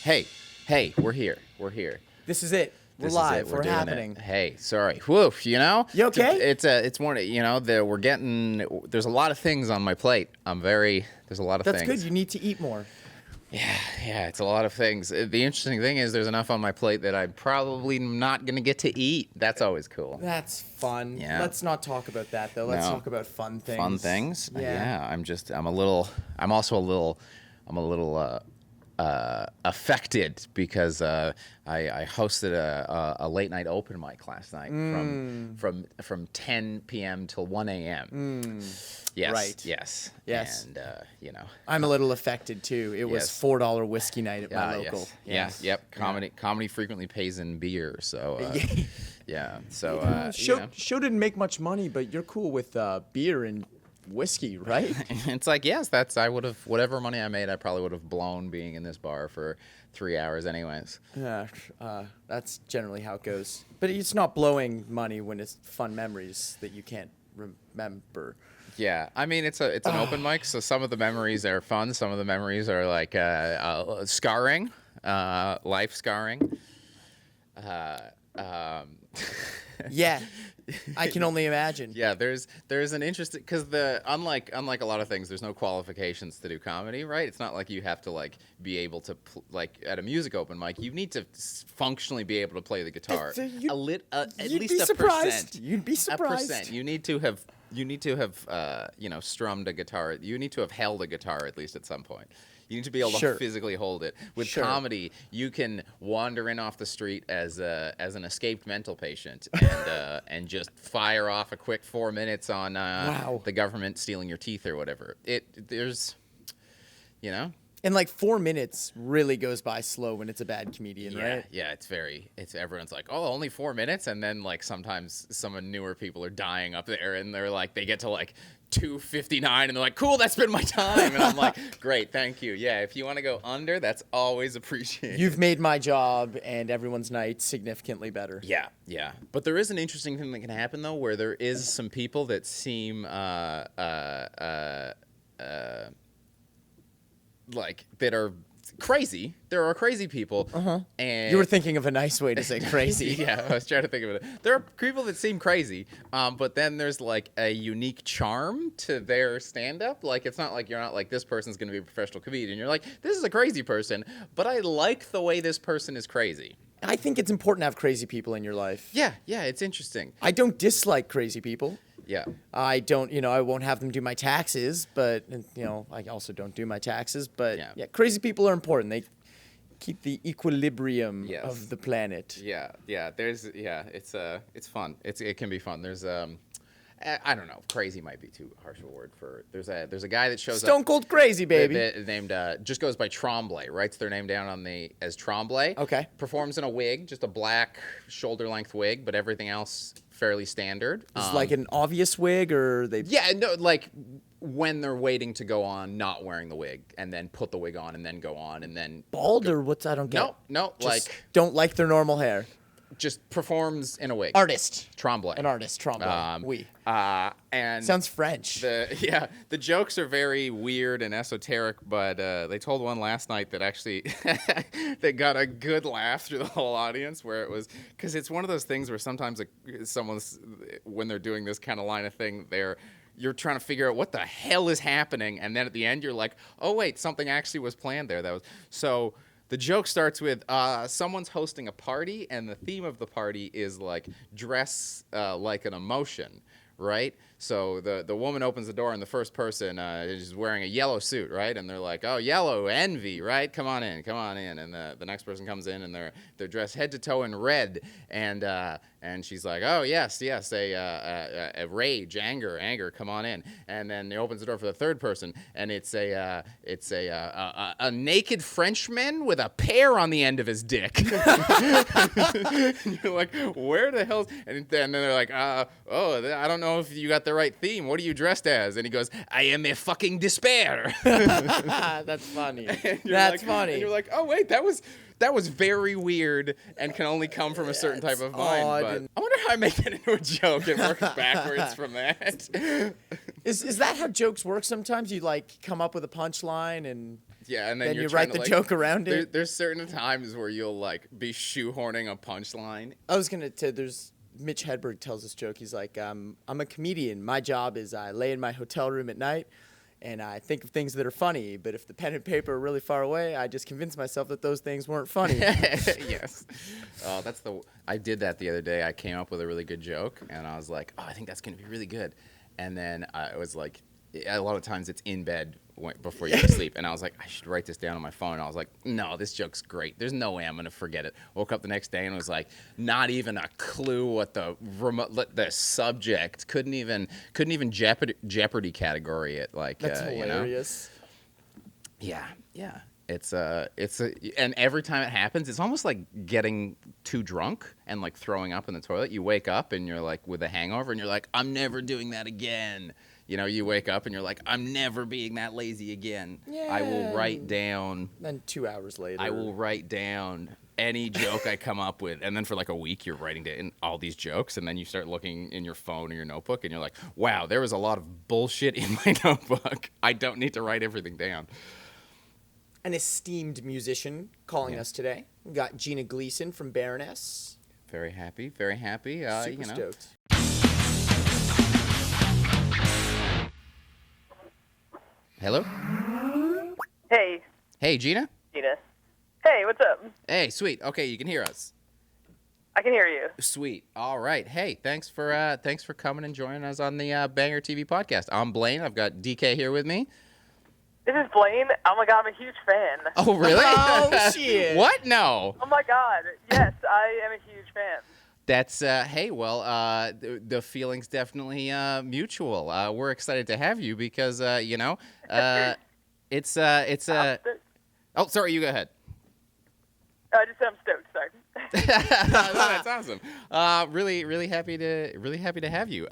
Hey, we're here. This is it. We're This live. is it. We're doing happening. it. Hey, sorry. Woof, You okay? It's more, there's a lot of things on my plate. There's a lot of That's things. good. You need to eat more. Yeah, it's a lot of things. The interesting thing is there's enough on my plate that I'm probably not going to get to eat. That's always cool. That's fun. Yeah. Let's not talk about that though. Let's No. talk about fun things. Fun things? Yeah. I'm also a little affected because I hosted a late night open mic last night from 10 p.m. till 1 a.m. Yes, Right. yes, Yes. and I'm a little affected too. It was Yes. $4 whiskey night at my local. Yes. Yeah, yep. Comedy frequently pays in beer, so yeah. So Show didn't make much money, but you're cool with beer and whiskey, right? it's like, yes, I would have, whatever money I made, I probably would have blown being in this bar for 3 hours anyways. Yeah, that's generally how it goes. But it's not blowing money when it's fun memories that you can't remember. Yeah, I mean, it's an open mic, so some of the memories are fun, some of the memories are like scarring, life scarring. Yeah, I can only imagine. Yeah, there's an interesting, because unlike a lot of things, there's no qualifications to do comedy, right? It's not like you have to like be able to like at a music open mic, you need to functionally be able to play the guitar. At At least be a surprised. percent. You'd be surprised. A percent. You need to have strummed a guitar. You need to have held a guitar at least at some point. You need to be able Sure. to physically hold it. With Sure. comedy, you can wander in off the street as an escaped mental patient and just fire off a quick 4 minutes on Wow. the government stealing your teeth or whatever. And like 4 minutes really goes by slow when it's a bad comedian, right? Yeah, it's everyone's like, oh, only 4 minutes, and then like sometimes some newer people are dying up there, and they're like, they get to like 2:59, and they're like, cool, that's been my time, and I'm like, great, thank you. Yeah, if you want to go under, that's always appreciated. You've made my job and everyone's night significantly better. Yeah. But there is an interesting thing that can happen though, where there is some people that seem like that are crazy. There are crazy people. And You were thinking of a nice way to say crazy. yeah, I was trying to think of it. There are people that seem crazy, but then there's like a unique charm to their stand-up. Like, it's not like you're not like, this person's going to be a professional comedian. You're like, this is a crazy person, but I like the way this person is crazy. I think it's important to have crazy people in your life. Yeah, it's interesting. I don't dislike crazy people. Yeah. I don't, I won't have them do my taxes, but, I also don't do my taxes. But, Yeah. crazy people are important. They keep the equilibrium Yes. of the planet. Yeah. It's fun. It can be fun. There's I don't know. Crazy might be too harsh a word for. There's a guy that shows Stone up. cold crazy, baby. Named just goes by Tremblay. Writes their name down as Tremblay. Okay. Performs in a wig, just a black shoulder length wig, but everything else fairly standard. Is it like an obvious wig, or they? Yeah, no, like when they're waiting to go on, not wearing the wig, and then put the wig on, and then go on, and then Bald or what's? I don't get. No, Just like don't like their normal hair. just performs in a wig. Artist. Tremblay. An artist. Tremblay. Oui. And Sounds French. the jokes are very weird and esoteric, but they told one last night that actually they got a good laugh through the whole audience, where it was, because it's one of those things where sometimes someone's, when they're doing this kind of line of thing, you're trying to figure out what the hell is happening, and then at the end you're like, oh wait, something actually was planned there. So the joke starts with someone's hosting a party, and the theme of the party is like dress like an emotion, right? So the woman opens the door, and the first person is wearing a yellow suit, right? And they're like, oh, yellow, envy, right? Come on in. And the next person comes in, and they're dressed head to toe in red, and she's like, oh, yes, a rage, anger, come on in. And then he opens the door for the third person, and it's a naked Frenchman with a pear on the end of his dick. And you're like, where the hell? And then they're like, I don't know if you got the right theme. What are you dressed as? And he goes, I am a fucking despair. That's funny. That's funny. And you're like, oh wait, that was very weird and can only come from a certain type of mind. But I wonder how I make it into a joke and work backwards from that. Is that how jokes work sometimes? You like come up with a punchline and Yeah, and then Then you're you trying write to, the like, joke around it. there's certain times where you'll like be shoehorning a punchline. I was gonna tell. There's Mitch Hedberg tells this joke. He's like, I'm a comedian. My job is I lay in my hotel room at night, and I think of things that are funny. But if the pen and paper are really far away, I just convince myself that those things weren't funny. Yes. Oh, I did that the other day. I came up with a really good joke, and I was like, oh, I think that's gonna be really good. And then I was like, a lot of times it's in bed before you go to sleep, and I was like, I should write this down on my phone. And I was like, no, this joke's great. There's no way I'm gonna forget it. Woke up the next day and was like, not even a clue what the subject couldn't even Jeopardy category it. Like, That's hilarious. You know? Yeah. And every time it happens, it's almost like getting too drunk and like throwing up in the toilet. You wake up and you're like with a hangover, and you're like, I'm never doing that again. You know, you wake up and you're like, I'm never being that lazy again. Yeah. I will write down. Then 2 hours later, I will write down any joke I come up with. And then for like a week, you're writing down all these jokes. And then you start looking in your phone or your notebook, and you're like, wow, there was a lot of bullshit in my notebook. I don't need to write everything down. An esteemed musician calling us today. We got Gina Gleason from Baroness. Very happy, very happy. Super stoked. Hello? Hey, Hey, Gina? Gina. Hey, what's up? Hey, sweet. Okay, you can hear us. I can hear you. Sweet. All right. Hey, thanks for coming and joining us on the Banger TV podcast. I'm Blayne. I've got DK here with me. This is Blayne. Oh my god, I'm a huge fan. Oh, really? Oh, shit. What? No. Oh my god. Yes, I am a huge fan. That's hey, well, the feeling's definitely mutual. We're excited to have you because you know, it's oh, sorry, you go ahead. I just said I'm stoked. Sorry. No, that's awesome. Really happy to have you.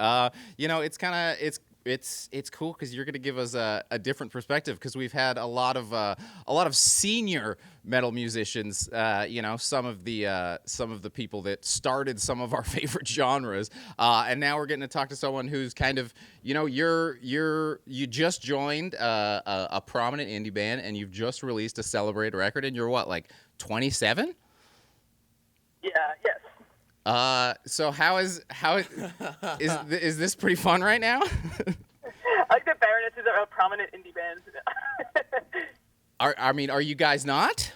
You know, it's kind of it's cool because you're going to give us a different perspective, because we've had a lot of senior metal musicians. You know, some of the people that started some of our favorite genres, and now we're getting to talk to someone who's kind of, you know, you just joined a prominent indie band, and you've just released a Celebrate record, and you're what, like 27? Yeah. Yes. So is this pretty fun right now? I like that Baroness is a prominent indie band. Are you guys not?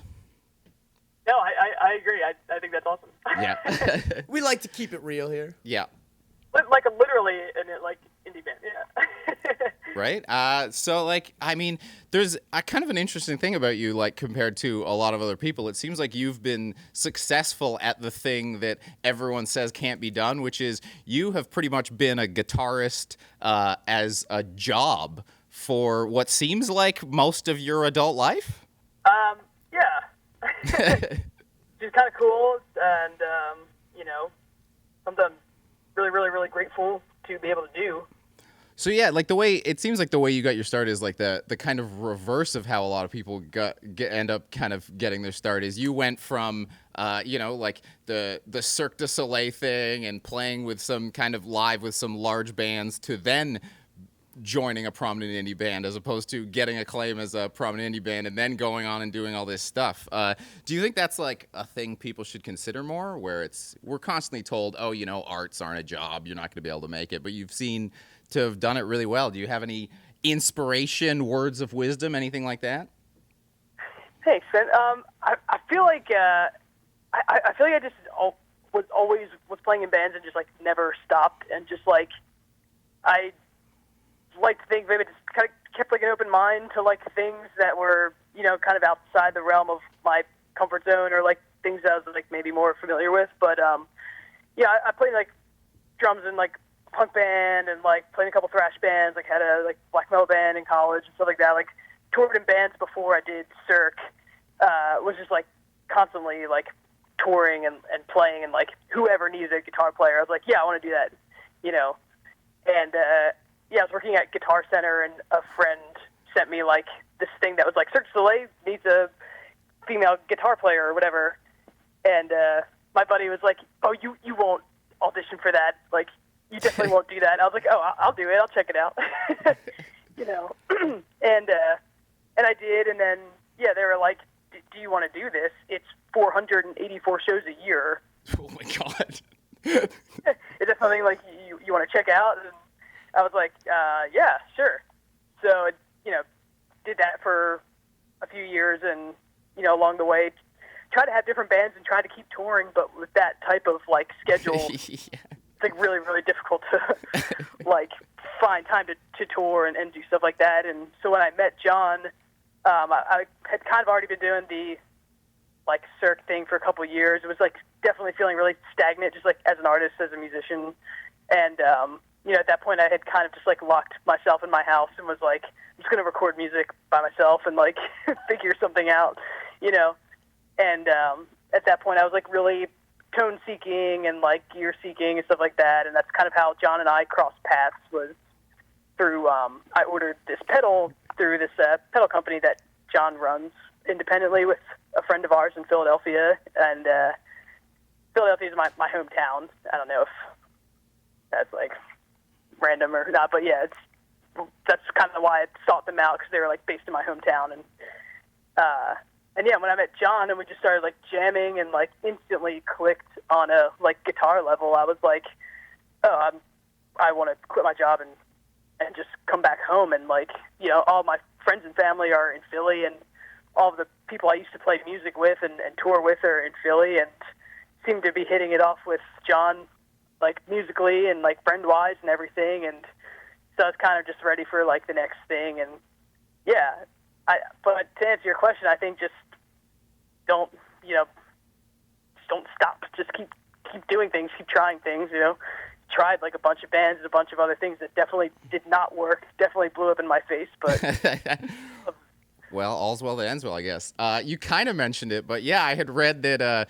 No, I agree. I think that's awesome. Yeah. We like to keep it real here. Yeah. Like literally like indie band. Yeah. Right. So like, I mean, there's a kind of an interesting thing about you, like compared to a lot of other people. It seems like you've been successful at the thing that everyone says can't be done, which is you have pretty much been a guitarist as a job for what seems like most of your adult life. Yeah. She's kind of cool, and you know, something I'm really grateful to be able to do. So yeah, like it seems like the way you got your start is like the kind of reverse of how a lot of people end up kind of getting their start. Is you went from you know, like the Cirque du Soleil thing and playing with some kind of live with some large bands, to then joining a prominent indie band, as opposed to getting acclaim as a prominent indie band and then going on and doing all this stuff. Do you think that's like a thing people should consider more, where we're constantly told, oh, you know, arts aren't a job, you're not going to be able to make it, but you've seen to have done it really well? Do you have any inspiration, words of wisdom, anything like that? Thanks, man. I feel like I feel like I just was playing in bands and just like never stopped, and just like I like to think maybe just kind of kept like an open mind to like things that were, you know, kind of outside the realm of my comfort zone, or like things that I was like maybe more familiar with. But yeah, I played like drums in like a punk band, and like played in a couple thrash bands, like had a like black metal band in college and stuff like that. Like toured in bands before I did Cirque. Was just like constantly like touring and playing, and like whoever needs a guitar player, I was like, yeah, I want to do that, you know. And yeah, I was working at Guitar Center, and a friend sent me like this thing that was like, Cirque du Soleil needs a female guitar player or whatever. And my buddy was like, oh, you won't audition for that. Like, you definitely won't do that. I was like, oh, I'll do it. I'll check it out. You know. And I did, and then, yeah, they were like, do you want to do this? It's 484 shows a year. Oh my God. Is that something like you want to check out? And I was like, yeah, sure. So, did that for a few years, and, along the way, tried to have different bands and tried to keep touring, but with that type of, like, schedule, Yeah. it's, like, really, really difficult to, like, find time to tour and do stuff like that. And so when I met John, I had kind of already been doing the, like, Cirque thing for a couple of years. It was, like, definitely feeling really stagnant, just, like, as an artist, as a musician. And, at that point, I had kind of just, like, locked myself in my house and was like, I'm just going to record music by myself and, like, figure something out, And at that point, I was, like, really tone-seeking and, like, gear-seeking and stuff like that. And that's kind of how John and I crossed paths, was through, I ordered this pedal through this pedal company that John runs independently with a friend of ours in Philadelphia. And Philadelphia is my hometown. I don't know if that's, like, random or not, but yeah, that's kind of why I sought them out, because they were, like, based in my hometown. And yeah, when I met John and we just started, like, jamming and, like, instantly clicked on a, like, guitar level, I was like, oh, I want to quit my job and just come back home. And, like, all my friends and family are in Philly, and all of the people I used to play music with and tour with are in Philly, and seemed to be hitting it off with John, like, musically and, like, friend-wise and everything. And so I was kind of just ready for, like, the next thing. And yeah, but to answer your question, I think just don't stop. Just keep doing things, keep trying things, Tried, like, a bunch of bands and a bunch of other things that definitely did not work, definitely blew up in my face, but... Well, all's well that ends well, I guess. You kind of mentioned it, but yeah, I had read that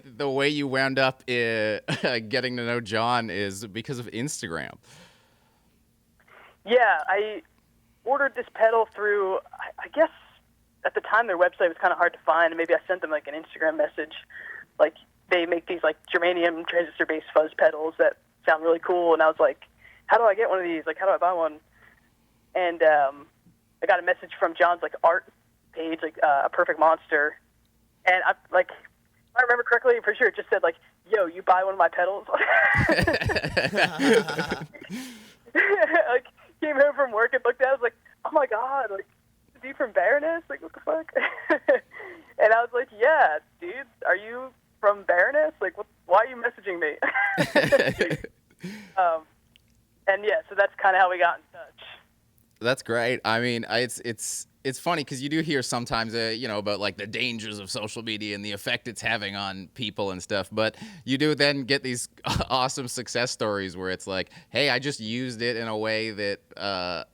the way you wound up getting to know John is because of Instagram. Yeah, I ordered this pedal through, I guess at the time their website was kind of hard to find, and maybe I sent them, like, an Instagram message. Like, they make these, like, germanium transistor-based fuzz pedals that sound really cool, and I was like, how do I get one of these? Like, how do I buy one? And I got a message from John's, like, art page, like, A Perfect Monster, and I remember correctly, I'm pretty sure it just said, like, yo, you buy one of my pedals? Like, came home from work and looked at it, I was like, oh my God, like, is he from Baroness? Like, what the fuck? And I was like, yeah, dude, are you from Baroness? Like, why are you messaging me? And yeah, so that's kind of how we got in touch. That's great. I mean, it's funny because you do hear sometimes, about, like, the dangers of social media and the effect it's having on people and stuff. But you do then get these awesome success stories where it's like, hey, I just used it in a way that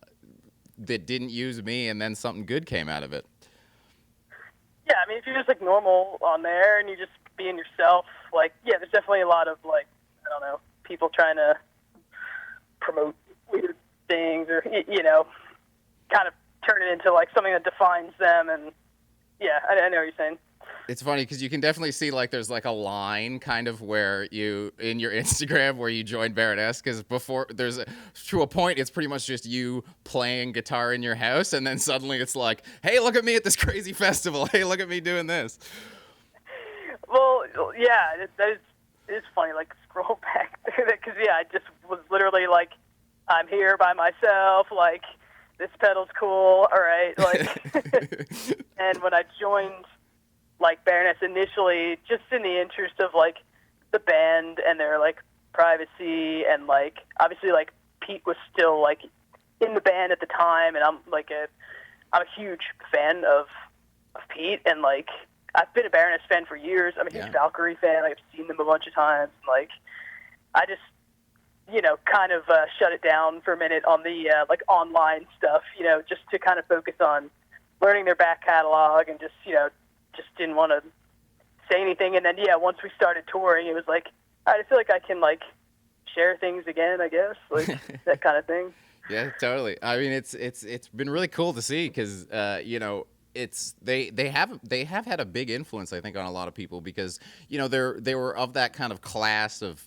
didn't use me, and then something good came out of it. Yeah, I mean, if you're just, like, normal on there and you just being yourself, like, yeah, there's definitely a lot of, like, I don't know, people trying to promote weird things or, kind of turn it into, like, something that defines them. And yeah, I know what you're saying. It's funny because you can definitely see, like, there's, like, a line kind of where you, in your Instagram, where you joined Baroness, because before to a point, it's pretty much just you playing guitar in your house, and then suddenly it's like, hey, look at me at this crazy festival. Hey, look at me doing this. Well, yeah, it's funny, like, scroll back because, yeah, I just was literally like, I'm here by myself, like, this pedal's cool, all right, like, and when I joined, like, Baroness initially, just in the interest of, like, the band and their, like, privacy, and, like, obviously, like, Pete was still, like, in the band at the time, and I'm a huge fan of Pete, and, like, I've been a Baroness fan for years. I'm a huge Valkyrie fan. I've seen them a bunch of times. Like, I just, kind of shut it down for a minute on the, like, online stuff, just to kind of focus on learning their back catalog, and just, just didn't want to say anything. And then, yeah, once we started touring, it was like, all right, I feel like I can, like, share things again, I guess, like, that kind of thing. Yeah, totally. I mean, it's been really cool to see because, they have had a big influence, I think, on a lot of people because, they were of that kind of class of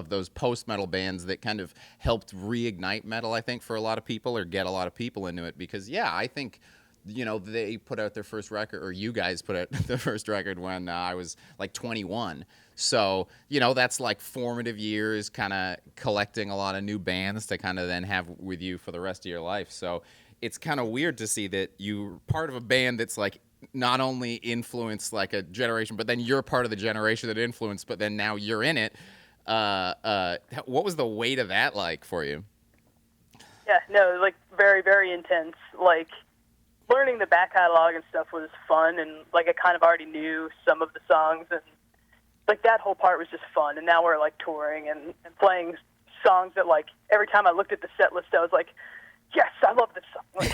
those post-metal bands that kind of helped reignite metal, I think, for a lot of people, or get a lot of people into it because, yeah, I think they put out their first record, or you guys put out the first record when I was like 21. So, that's like formative years, kind of collecting a lot of new bands to kind of then have with you for the rest of your life. So it's kind of weird to see that you're part of a band that's like not only influenced like a generation, but then you're part of the generation that influenced, but then now you're in it. What was the weight of that like for you? Yeah, no, like very, very intense. Like learning the back catalog and stuff was fun, and like I kind of already knew some of the songs, and like that whole part was just fun. And now we're like touring and playing songs that like every time I looked at the set list, I was like, yes, I love this song. Like,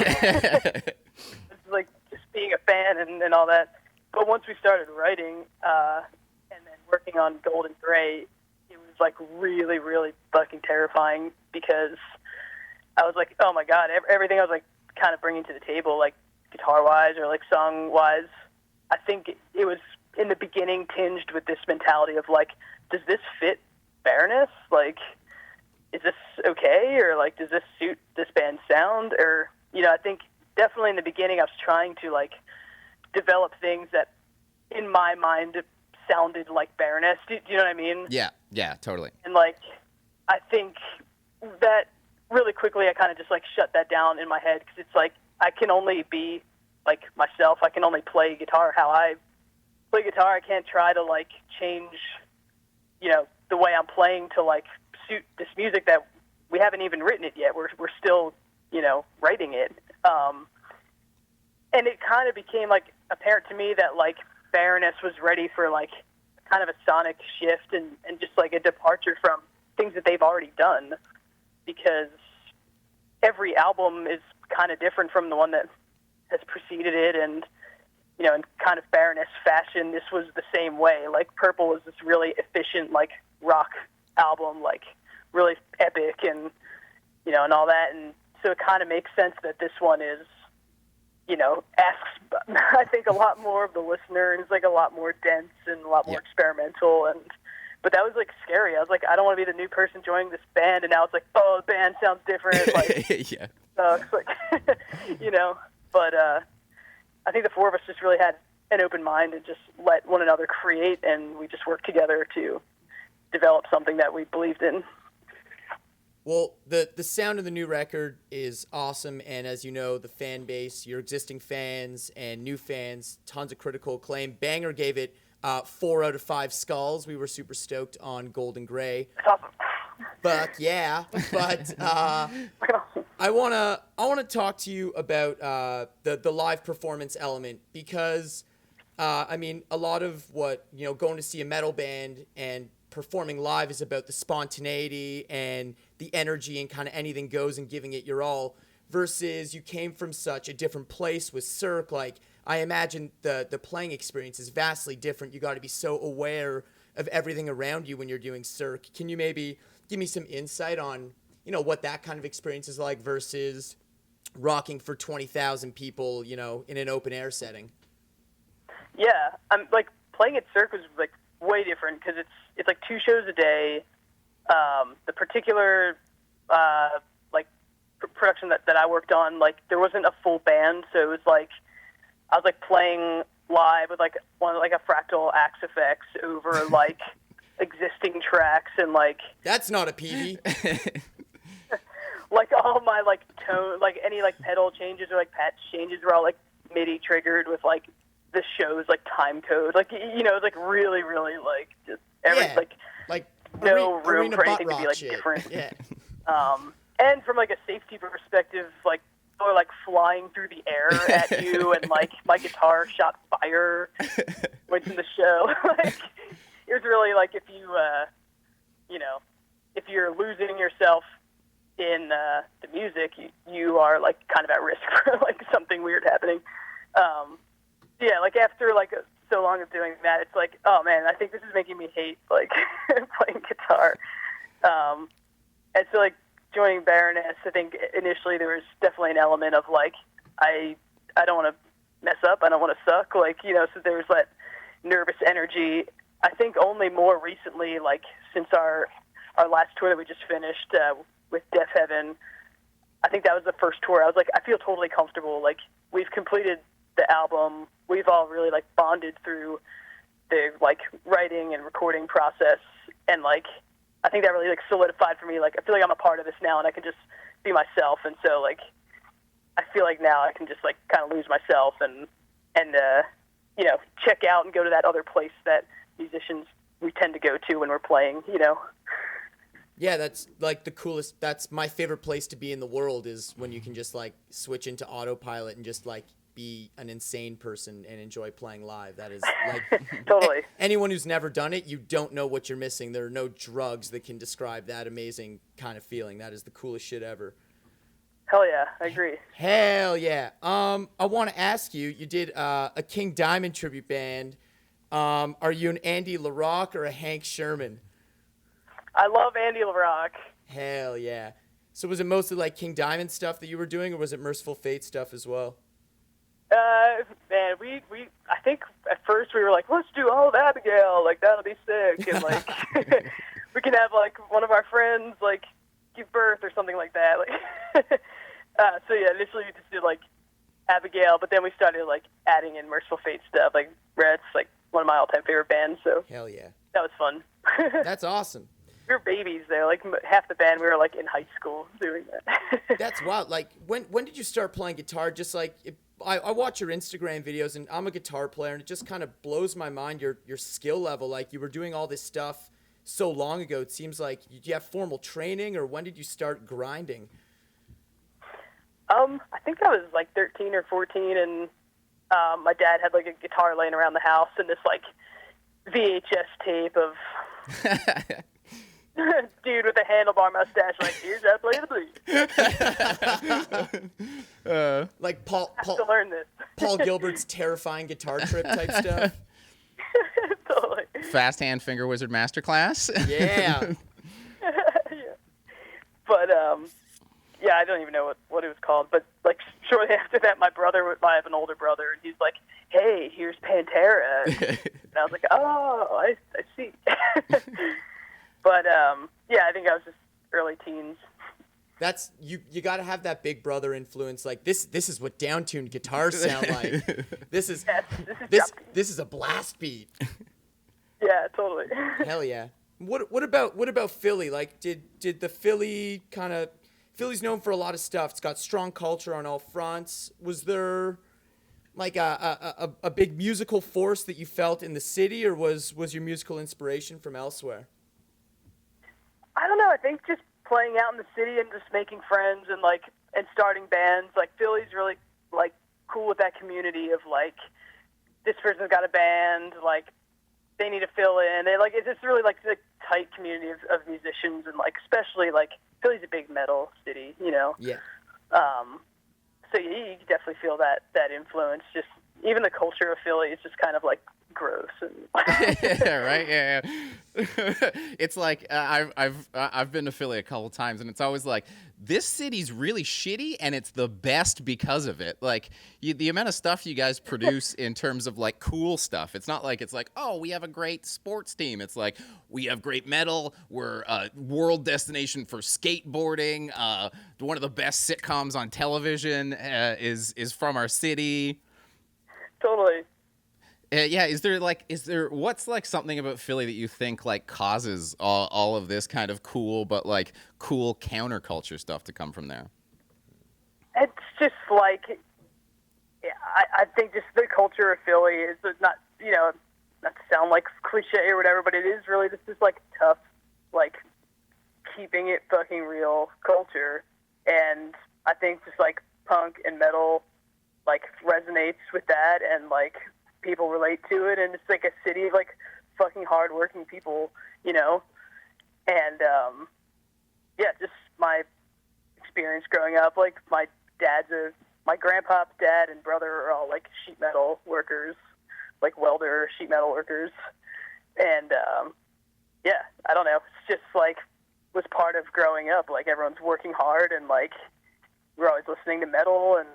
it's like just being a fan and all that. But once we started writing and then working on Gold and Gray, it was like really, really fucking terrifying because I was like, oh my God, everything I was like kind of bringing to the table, like guitar-wise or like song-wise, I think it was in the beginning tinged with this mentality of like, does this fit Baroness? Like, is this okay? Or like, does this suit this band's sound? Or, I think definitely in the beginning I was trying to like develop things that in my mind sounded like Baroness. Do you know what I mean? Yeah, totally. And like, I think that really quickly I kind of just like shut that down in my head because it's like I can only be like myself. I can only play guitar how I play guitar. I can't try to like change, the way I'm playing to like suit this music that we haven't even written it yet. We're still, writing it. And it kind of became like apparent to me that like Baroness was ready for like kind of a sonic shift and just like a departure from things that they've already done, because every album is kind of different from the one that has preceded it. And, in kind of Baroness fashion, this was the same way. Like Purple was this really efficient, like rock album, like really epic and, and all that. And so it kind of makes sense that this one is, asks, I think, a lot more of the listener and is like a lot more dense and a lot more experimental. But that was like scary. I was like, I don't want to be the new person joining this band. And now it's like, oh, the band sounds different. Like, yeah. It's like, but I think the four of us just really had an open mind and just let one another create. And we just worked together to develop something that we believed in. Well, the sound of the new record is awesome, and as you know, the fan base, your existing fans and new fans, tons of critical acclaim. Banger gave it 4 out of 5 skulls. We were super stoked on Gold and Gray. That's awesome. But I wanna talk to you about the live performance element, because a lot of what going to see a metal band and performing live is about the spontaneity and the energy and kind of anything goes and giving it your all, versus you came from such a different place with Cirque. Like, I imagine the playing experience is vastly different. You got to be so aware of everything around you when you're doing Cirque. Can you maybe give me some insight on, what that kind of experience is like versus rocking for 20,000 people, in an open air setting? Yeah, I'm like playing at Cirque was like way different because it's like 2 shows a day. The particular production that I worked on, like there wasn't a full band, so it was like I was like playing live with like a fractal axe effects over like existing tracks, and like that's not a PV. Like all my like tone, like any like pedal changes or like patch changes were all like MIDI triggered with like the show's like time code, like it's like really like just like no room for anything to be like shit. different. Yeah. And from like a safety perspective, like or like flying through the air at you, and like my guitar shot fire once in the show. Like it was really like if you if you're losing yourself in the music, you are like kind of at risk for like something weird happening. Yeah, like after like so long of doing that, it's like, oh man, I think this is making me hate like playing guitar. And so like joining Baroness, I think initially there was definitely an element of like I don't want to mess up, I don't want to suck, like so there was that nervous energy. I think only more recently, like since our last tour that we just finished with Deaf Heaven, I think that was the first tour. I was like, I feel totally comfortable. Like, we've completed the album. We've all really, like, bonded through the, like, writing and recording process. And, like, I think that really, like, solidified for me. Like, I feel like I'm a part of this now, and I can just be myself. And so, like, I feel like now I can just, like, kind of lose myself and you know, check out and go to that other place that musicians, we tend to go to when we're playing, you know. Yeah, that's like the coolest. That's my favorite place to be in the world, is when you can just like switch into autopilot and just like be an insane person and enjoy playing live. That is like Totally. Anyone who's never done it, you don't know what you're missing. There are no drugs that can describe that amazing kind of feeling. That is the coolest shit ever. Hell yeah, I agree. Hell yeah. I want to ask you, you did a King Diamond tribute band. Are you an Andy LaRocque or a Hank Sherman? I love Andy LaRocque. Hell yeah. So was it mostly like King Diamond stuff that you were doing, or was it Merciful Fate stuff as well? Man, we I think at first we were like, let's do all of Abigail, like that'll be sick, and like we can have like one of our friends like give birth or something like that. Like, so yeah, initially we just did like Abigail, but then we started like adding in Merciful Fate stuff. Like Red's like one of my all-time favorite bands, so Hell yeah. that was fun. That's awesome. We were babies there. Like half the band, we were like in high school doing that. That's wild. Like when did you start playing guitar? Just like I watch your Instagram videos, and I'm a guitar player, and it just kind of blows my mind your skill level. Like you were doing all this stuff so long ago. It seems like, do you have formal training, or when did you start grinding? I think I was like 13 or 14, and my dad had like a guitar laying around the house and this like VHS tape of dude with a handlebar mustache, like, here's how to play the blues. Like I have to learn this. Paul Gilbert's Terrifying Guitar Trip type stuff. Totally. Fast Hand Finger Wizard Masterclass. Yeah. Yeah. But yeah, I don't even know what it was called. But like shortly after that, I have an older brother, and he's like, "Hey, here's Pantera," and I was like, "Oh, I see." But yeah, I think I was just early teens. That's you got to have that big brother influence. Like this is what down-tuned guitars sound like. This is a blast beat. Yeah, totally. Hell yeah. What about Philly? Like did the Philly's known for a lot of stuff. It's got strong culture on all fronts. Was there like a big musical force that you felt in the city, or was your musical inspiration from elsewhere? I don't know. I think just playing out in the city and just making friends and starting bands. Like Philly's really like cool with that community of like this person's got a band, like they need to fill in. It's just really like the tight community of musicians, and like especially like Philly's a big metal city, you know. Yeah. So you can definitely feel that influence. Just even the culture of Philly is just kind of like gross and yeah, right. Yeah. It's like I've been to Philly a couple times, and it's always like this city's really shitty, and it's the best because of it. Like the amount of stuff you guys produce in terms of like cool stuff. It's not like it's like, oh, we have a great sports team. It's like we have great metal. We're a world destination for skateboarding. One of the best sitcoms on television is from our city. Totally. Yeah, is there what's like something about Philly that you think like causes all of this kind of cool but like cool counterculture stuff to come from there? It's just like, yeah, I think just the culture of Philly is not, you know, not to sound like cliche or whatever, but it is really just this like tough, like keeping it fucking real culture. And I think just like punk and metal like resonates with that, and like people relate to it, and it's like a city of like fucking hardworking people, you know. And yeah, just my experience growing up, like my grandpa's dad and brother are all like sheet metal workers, like welder sheet metal workers, and yeah, I don't know, it's just like was part of growing up. Like everyone's working hard, and like we're always listening to metal, and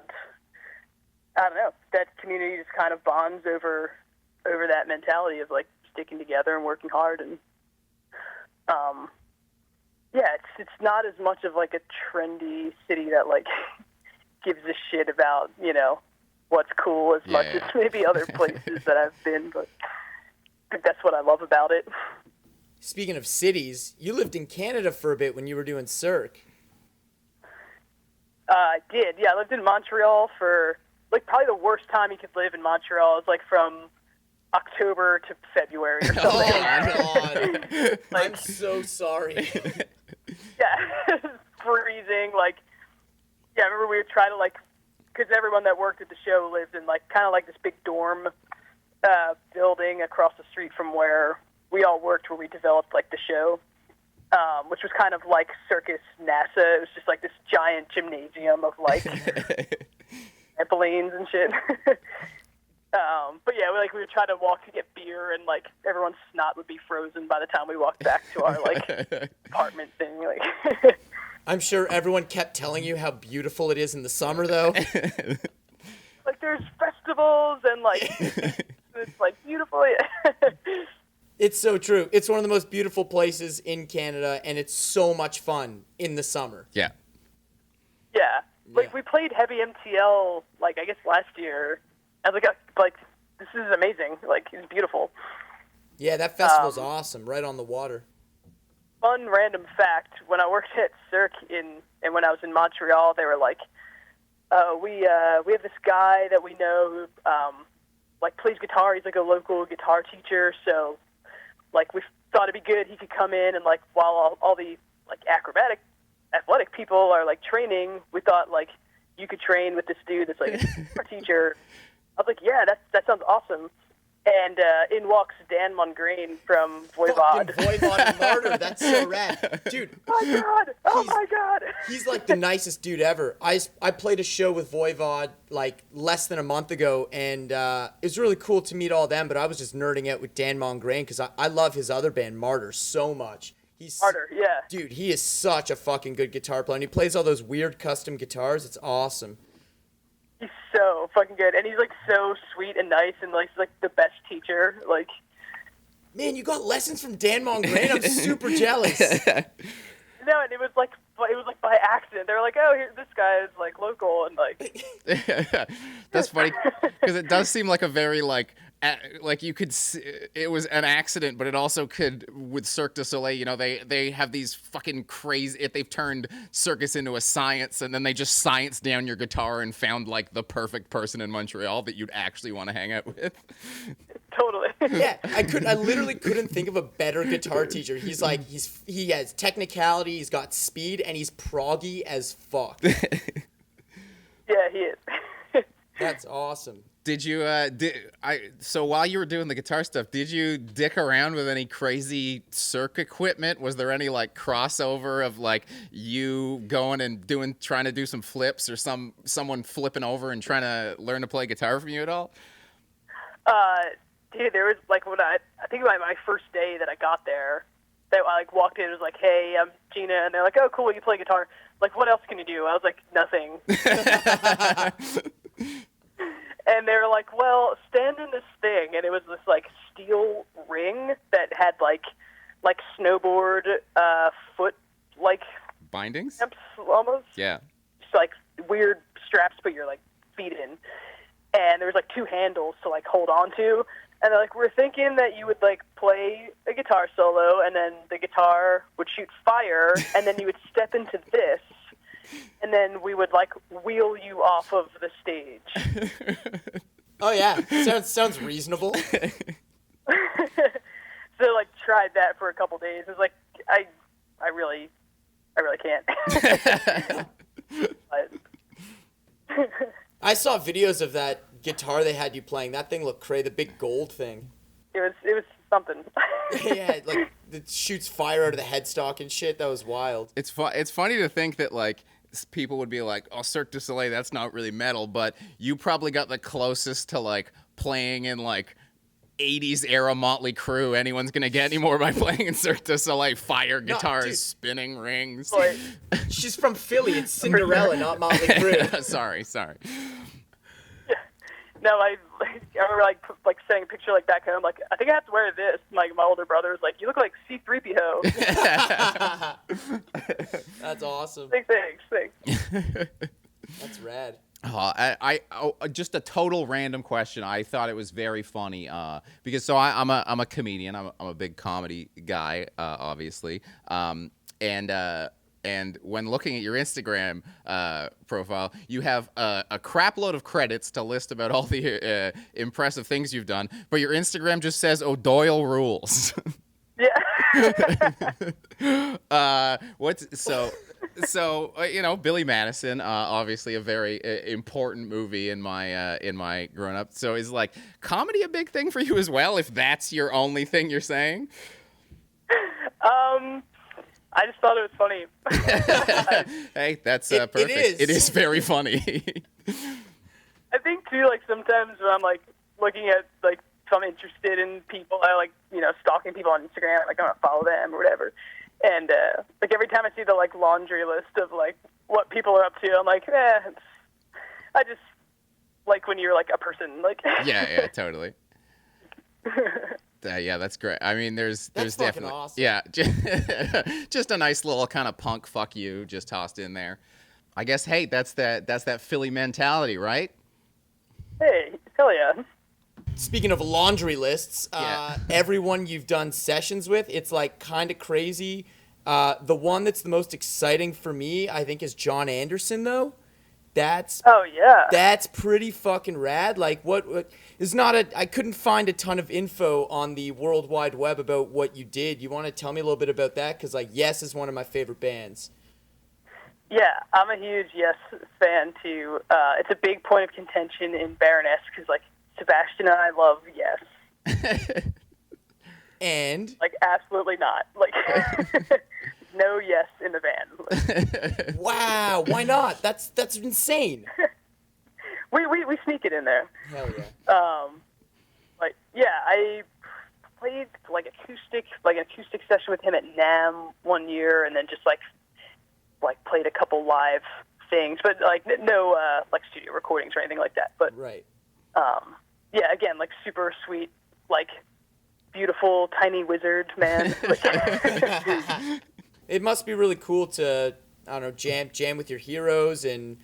I don't know, that community just kind of bonds over that mentality of like sticking together and working hard, and yeah, it's not as much of like a trendy city that like gives a shit about, what's cool as much as maybe other places that I've been, but I think that's what I love about it. Speaking of cities, you lived in Canada for a bit when you were doing Cirque. I did, yeah. I lived in Montreal for, like, probably the worst time you could live in Montreal. It was, like, from October to February or something. Oh, my God. I'm so sorry. Yeah, freezing. Like, yeah, I remember we would try to, like, because everyone that worked at the show lived in, like, kind of like this big dorm building across the street from where we all worked, where we developed, like, the show. Which was kind of like Circus NASA. It was just like this giant gymnasium of like trampolines and shit. But yeah, we would try to walk to get beer, and like everyone's snot would be frozen by the time we walked back to our like apartment thing. Like, I'm sure everyone kept telling you how beautiful it is in the summer, though. Like there's festivals and like it's like beautiful. It's so true. It's one of the most beautiful places in Canada, and it's so much fun in the summer. Yeah. Yeah. Like, we played Heavy MTL, like, I guess last year. I was like, this is amazing. Like, it's beautiful. Yeah, that festival's awesome, right on the water. Fun random fact, when I worked at Cirque and when I was in Montreal, they were like, we have this guy that we know who, like, plays guitar. He's, like, a local guitar teacher, so... Like, we thought it'd be good. He could come in and, like, while all the, like, athletic people are, like, training, we thought, like, you could train with this dude that's, like, our teacher. I was like, yeah, that sounds awesome. And in walks Dan Mongrain from Voivod. Voivod and Martyr. That's so rad. Dude. Oh, my God. He's like the nicest dude ever. I played a show with Voivod like less than a month ago, and it was really cool to meet all them, but I was just nerding out with Dan Mongrain because I love his other band, Martyr, so much. Martyr, yeah. Dude, he is such a fucking good guitar player, and he plays all those weird custom guitars. It's awesome. He's so fucking good, and he's like so sweet and nice, and like he's like the best teacher. Like, man, you got lessons from Dan Mongrain. I'm super jealous. No, and it was like by accident. They were like, "Oh, this guy is like local," and like. That's funny because it does seem like a very like you could see, it was an accident, but it also could with Cirque du Soleil. You know, they have these fucking crazy. If they've turned circus into a science, and then they just science down your guitar and found like the perfect person in Montreal that you'd actually want to hang out with. Totally. Yeah, I literally couldn't think of a better guitar teacher. He has technicality, he's got speed, and he's proggy as fuck. Yeah, he is. That's awesome. Did you so while you were doing the guitar stuff, did you dick around with any crazy Cirque equipment? Was there any like crossover of like you going and trying to do some flips, or someone flipping over and trying to learn to play guitar from you at all? Dude, there was like when I think my first day that I got there, that I like walked in and was like, "Hey, I'm Gina," and they're like, "Oh, cool, you play guitar. Like, what else can you do?" I was like, "Nothing." And they were like, "Well, stand in this thing," and it was this like steel ring that had like snowboard foot like bindings, almost. Yeah. Just like weird straps to put your like feet in, and there was like two handles to like hold on to. And they're like, "We're thinking that you would like play a guitar solo, and then the guitar would shoot fire, and then you would step into this, and then we would like wheel you off of the stage." Oh yeah, sounds reasonable. So like tried that for a couple days. It was like I really can't. I saw videos of that guitar they had you playing. That thing looked crazy. The big gold thing. It was something. Yeah, like it shoots fire out of the headstock and shit. That was wild. It's funny to think that like people would be like, "Oh, Cirque du Soleil, that's not really metal," but you probably got the closest to like playing in like 80s era Motley Crue anyone's gonna get anymore by playing in Cirque du Soleil. Fire guitars, spinning rings. Like, she's from Philly. It's Cinderella, not Motley Crue. Sorry. No, I remember like saying a picture like back home. Like, I think I have to wear this. Like my older brother was like, "You look like C-3PO." That's awesome. Thanks. That's rad. Just a total random question. I thought it was very funny because I'm a comedian. I'm a big comedy guy, obviously. And when looking at your Instagram profile, you have a crap load of credits to list about all the impressive things you've done, but your Instagram just says O'Doyle rules. Yeah. So Billy Madison, obviously a very important movie in my growing up. So is like comedy a big thing for you as well? If that's your only thing you're saying? I just thought it was funny. Hey, that's perfect. It is very funny. I think too, like sometimes when I'm like looking at like if I'm interested in people, I like stalking people on Instagram, like I'm gonna follow them or whatever. And like every time I see the like laundry list of like what people are up to, I'm like, I just like when you're like a person, like. Yeah, totally. Yeah, that's great. I mean, there's definitely awesome. Yeah, just a nice little kind of punk fuck you just tossed in there. I guess hey, that's that Philly mentality, right? Hey, hell yeah. Speaking of laundry lists, everyone you've done sessions with, it's like kind of crazy. The one that's the most exciting for me, I think, is John Anderson though. That's pretty fucking rad. Like what is not I couldn't find a ton of info on the World Wide Web about what you did. You want to tell me a little bit about that? Because like Yes is one of my favorite bands. Yeah, I'm a huge Yes fan too. It's a big point of contention in Baroness because like Sebastian and I love Yes. And like absolutely not. Like no Yes in the band. Wow, why not? That's insane. We sneak it in there. Hell yeah. Like yeah, I played like an acoustic session with him at NAMM one year, and then just like played a couple live things, but like no like studio recordings or anything like that. But right. Yeah, again, like super sweet, like beautiful tiny wizard man. It must be really cool to, I don't know, jam with your heroes, and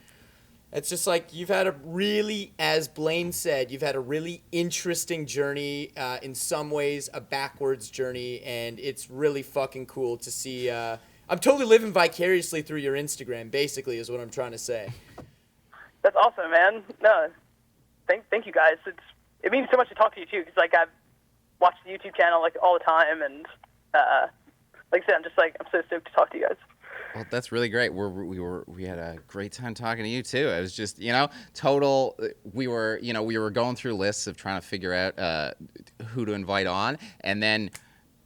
it's just like you've had a really, as Blayne said, you've had a really interesting journey, in some ways a backwards journey, and it's really fucking cool to see. I'm totally living vicariously through your Instagram, basically, is what I'm trying to say. That's awesome, man. No, thank you guys. It means so much to talk to you too, because like I've watched the YouTube channel like all the time, and like I said, I'm so stoked to talk to you guys. Well, that's really great. We had a great time talking to you too. It was just total. We were going through lists of trying to figure out who to invite on, and then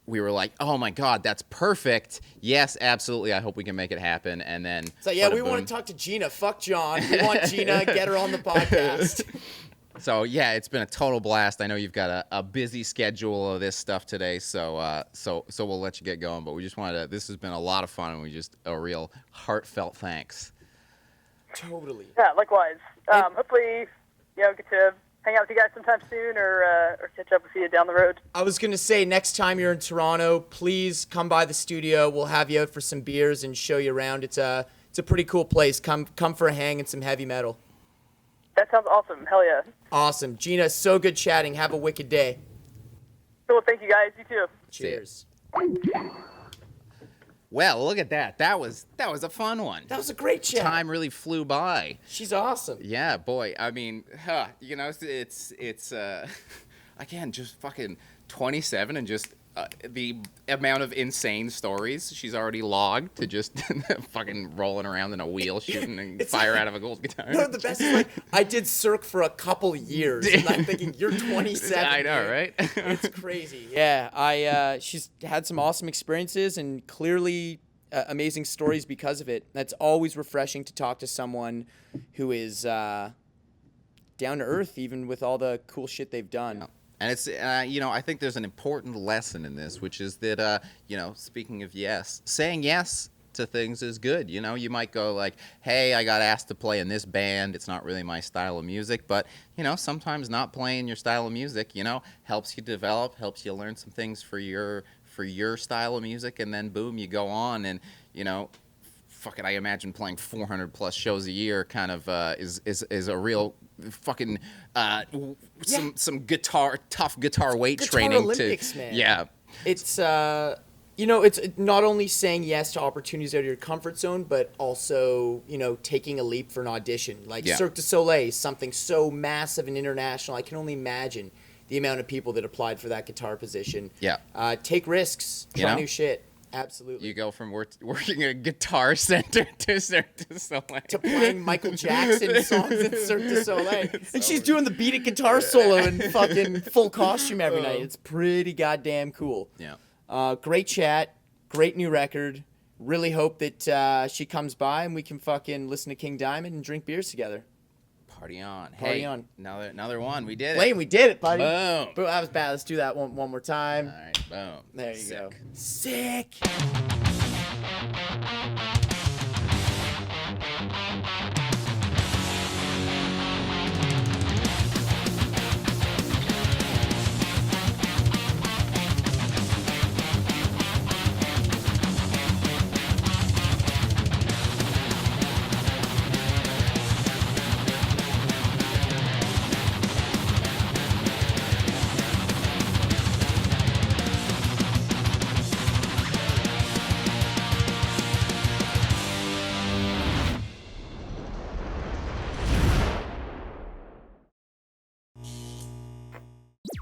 we were like, oh my God, that's perfect. Yes, absolutely. I hope we can make it happen. And then so yeah, we want to talk to Gina. Fuck John. We want Gina. Get her on the podcast. So yeah, it's been a total blast. I know you've got a busy schedule of this stuff today, so we'll let you get going. But we just wanted to. This has been a lot of fun, and we just a real heartfelt thanks. Totally. Yeah, likewise. Hopefully, get to hang out with you guys sometime soon, or catch up with you down the road. I was gonna say next time you're in Toronto, please come by the studio. We'll have you out for some beers and show you around. It's a pretty cool place. Come for a hang and some heavy metal. That sounds awesome. Hell yeah. Awesome. Gina, so good chatting. Have a wicked day. Cool. Thank you, guys. You too. Cheers. Well, look at that. That was a fun one. That was a great chat. Time really flew by. She's awesome. Yeah, boy. I mean, it's again, just fucking 27 and just the amount of insane stories she's already logged to just fucking rolling around in a wheel, shooting and fire out of a gold guitar. No, the best is like, I did Cirque for a couple years, and I'm thinking, you're 27. I know, right? It's crazy. Yeah, she's had some awesome experiences and clearly amazing stories because of it. That's always refreshing to talk to someone who is down to earth, even with all the cool shit they've done. Yeah. And it's, I think there's an important lesson in this, which is that, speaking of yes, saying yes to things is good. You know, you might go like, hey, I got asked to play in this band. It's not really my style of music, but you know, sometimes not playing your style of music, you know, helps you develop, helps you learn some things for your style of music, and then boom, you go on and, you know, fuck it, I imagine playing 400 plus shows a year kind of is a real fucking some tough guitar weight Guitar training Olympics, to man. yeah. It's you know, it's not only saying yes to opportunities out of your comfort zone, but also, you know, taking a leap for an audition. Like Cirque du Soleil, something so massive and international. I can only imagine the amount of people that applied for that guitar position. Yeah. Take risks, try new shit. Absolutely. You go from working at a guitar center to Cirque du Soleil. To playing Michael Jackson songs at Cirque du Soleil. And she's doing the beat it guitar solo in fucking full costume every night. It's pretty goddamn cool. Yeah. Great chat. Great new record. Really hope that she comes by and we can fucking listen to King Diamond and drink beers together. Party on. Party hey, on. Another one. We did it. Blayne, we did it, buddy. Boom. Boom. That was bad. Let's do that one more time. All right, boom. There you Sick. go. Sick.